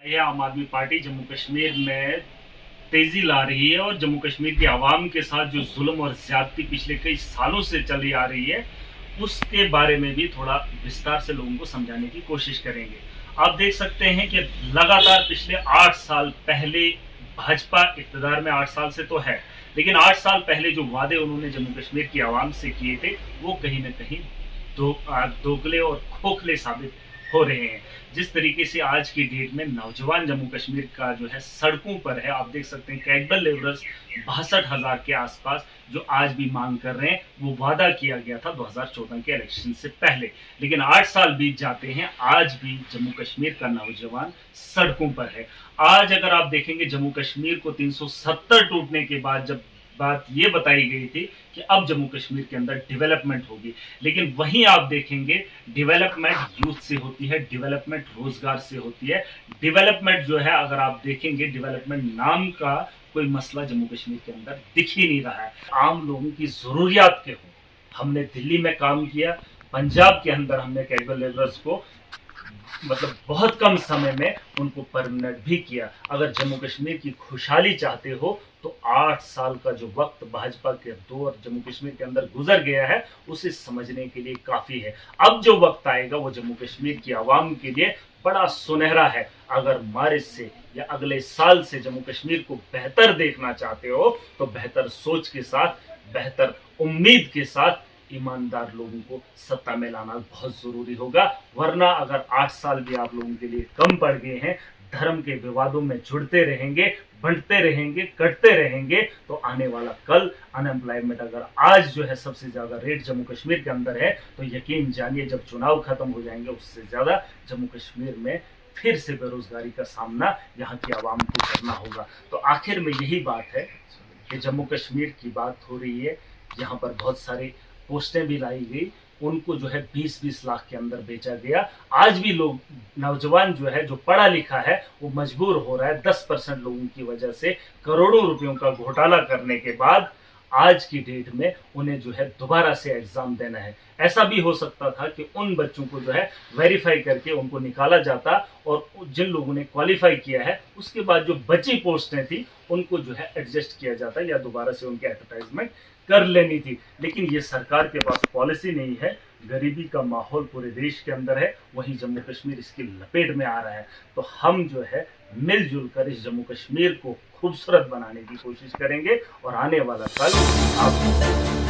ये आम आदमी पार्टी जम्मू कश्मीर में तेजी ला रही है और जम्मू कश्मीर की आवाम के साथ जो जुल्म और ज्यादती पिछले कई सालों से चली आ रही है उसके बारे में भी थोड़ा विस्तार से लोगों को समझाने की कोशिश करेंगे। आप देख सकते हैं कि लगातार पिछले 8 साल पहले भाजपा इक़्तिदार में 8 साल से तो है, लेकिन 8 साल पहले जो वादे उन्होंने जम्मू कश्मीर की आवाम से किए थे वो कहीं ना कहीं दोगले और खोखले साबित हो रहे हैं। जिस तरीके से आज की डेट में नौजवान जम्मू कश्मीर का जो है सड़कों पर है, आप देख सकते हैं कैडबल लेबरर्स 62,000 के आसपास जो आज भी मांग कर रहे हैं, वो वादा किया गया था 2014 के इलेक्शन से पहले। लेकिन 8 साल बीत जाते हैं, आज भी जम्मू कश्मीर का नौजवान सड़कों पर है। आज अगर आप देखेंगे जम्मू कश्मीर को 370 टूटने के बाद जब बात ये बताई गई थी कि अब जम्मू कश्मीर के अंदर डेवलपमेंट होगी, लेकिन वहीं आप देखेंगे डेवलपमेंट यूथ से होती है, डेवलपमेंट रोजगार से होती है। डेवलपमेंट जो है अगर आप देखेंगे, डेवलपमेंट नाम का कोई मसला जम्मू कश्मीर के अंदर दिख ही नहीं रहा है। आम लोगों की जरूरियात के हो, हमने दिल्ली में काम किया, पंजाब के अंदर हमने कैजुअल लेबरर्स को मतलब बहुत कम समय में उनको परमानेंट भी किया। अगर जम्मू कश्मीर की खुशहाली चाहते हो तो 8 साल का जो वक्त भाजपा के दौर जम्मू कश्मीर के अंदर गुजर गया है उसे समझने के लिए काफी है। अब जो वक्त आएगा वो जम्मू कश्मीर की आवाम के लिए बड़ा सुनहरा है। अगर मार्च से या अगले साल से जम्मू कश्मीर को बेहतर देखना चाहते हो तो बेहतर सोच के साथ, बेहतर उम्मीद के साथ ईमानदार लोगों को सत्ता में लाना बहुत जरूरी होगा। वरना अगर 8 साल भी आप लोगों के लिए कम पड़ गए हैं, धर्म के विवादों में जुड़ते रहेंगे, बंटते रहेंगे, कटते रहेंगे, तो आने वाला कल अनएम्प्लॉयमेंट अगर आज जो है सबसे ज्यादा रेट जम्मू कश्मीर के अंदर है तो यकीन जानिए जब चुनाव खत्म हो जाएंगे उससे ज्यादा जम्मू कश्मीर में फिर से बेरोजगारी का सामना यहाँ की आवाम को करना होगा। तो आखिर में यही बात है कि जम्मू कश्मीर की बात हो रही है, यहाँ पर बहुत सारे पोस्टें भी लाई गई, उनको जो है 20-20 लाख के अंदर बेचा गया। आज भी लोग, नौजवान जो है जो पढ़ा लिखा है वो मजबूर हो रहा है 10% लोगों की वजह से करोड़ों रुपयों का घोटाला करने के बाद आज की डेट में उन्हें जो है दोबारा से एग्जाम देना है। ऐसा भी हो सकता था कि उन बच्चों को जो है वेरीफाई करके उनको निकाला जाता और जिन लोगों ने क्वालिफाई किया है उसके बाद जो बची पोस्टें थी उनको जो है एडजस्ट किया जाता या दोबारा से उनके एडवर्टाइजमेंट कर लेनी थी। लेकिन ये सरकार के पास पॉलिसी नहीं है, गरीबी का माहौल पूरे देश के अंदर है, वहीं जम्मू कश्मीर इसकी लपेट में आ रहा है। तो हम जो है मिलजुल कर इस जम्मू कश्मीर को खूबसूरत बनाने की कोशिश करेंगे और आने वाला कल आप